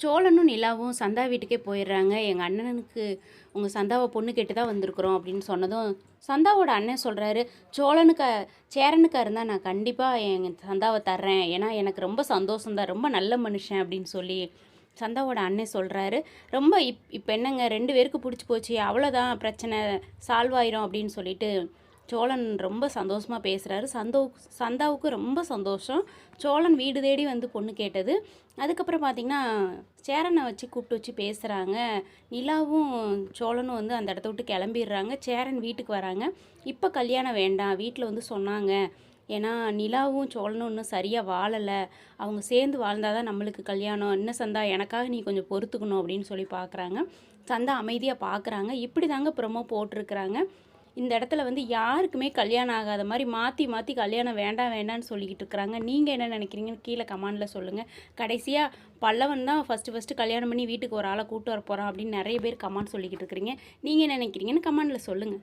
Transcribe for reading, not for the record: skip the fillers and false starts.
சோழனும் நிலாவும் சந்தா வீட்டுக்கே போயிடுறாங்க. எங்கள் அண்ணனுக்கு உங்கள் சந்தாவை பொண்ணு கேட்டு தான் வந்திருக்குறோம் அப்படின்னு சொன்னதும், சந்தாவோட அண்ணன் சொல்கிறாரு, சோழனுக்கு சேரனுக்கா இருந்தால் நான் கண்டிப்பாக எங்கள் சந்தாவை தர்றேன். ஏன்னா எனக்கு ரொம்ப சந்தோஷம்தான், ரொம்ப நல்ல மனுஷன் அப்படின்னு சொல்லி சந்தாவோட அண்ணன் சொல்கிறாரு. ரொம்ப இப்போ என்னங்க 2 பேருக்கு பிடிச்சி போச்சு, அவ்வளோதான் பிரச்சனை சால்வ் ஆயிரும் அப்படின்னு சொல்லிட்டு சோழன் ரொம்ப சந்தோஷமாக பேசுகிறாரு. சந்தாவுக்கு ரொம்ப சந்தோஷம். சோழன் வீடு தேடி வந்து பொண்ணு கேட்டது. அதுக்கப்புறம் பார்த்திங்கன்னா சேரனை வச்சு கூப்பிட்டு வச்சு பேசுகிறாங்க. நிலாவும் சோழனும் வந்து அந்த இடத்த விட்டு கிளம்பிடுறாங்க. சேரன் வீட்டுக்கு வராங்க. இப்போ கல்யாணம் வேண்டாம், வீட்டில் வந்து சொன்னாங்க. ஏன்னா நிலாவும் சோழனும் இன்னும் சரியாக வாழலை, அவங்க சேர்ந்து வாழ்ந்தால் தான் நம்மளுக்கு கல்யாணம். இன்னும் சந்தா எனக்காக நீ கொஞ்சம் பொறுத்துக்கணும் அப்படின்னு சொல்லி பார்க்குறாங்க. சந்தா அமைதியாக பார்க்குறாங்க. இப்படி தாங்க ப்ரொமோ போட்டிருக்கிறாங்க. இந்த இடத்துல வந்து யாருக்குமே கல்யாணம் ஆகாத மாதிரி மாற்றி மாற்றி கல்யாணம் வேண்டாம் வேண்டான்னு சொல்லிக்கிட்டு இருக்கிறாங்க. நீங்கள் என்ன நினைக்கிறீங்கன்னு கீழே கமெண்டில் சொல்லுங்கள். கடைசியாக பல்லவன் தான் ஃபஸ்ட்டு கல்யாணம் பண்ணி வீட்டுக்கு ஒரு ஆளை கூட்டு வர போகிறான் அப்படின்னு நிறைய பேர் கமெண்ட் சொல்லிக்கிட்டு இருக்கிறீங்க. நீங்கள் என்ன நினைக்கிறீங்கன்னு கமெண்டில் சொல்லுங்கள்.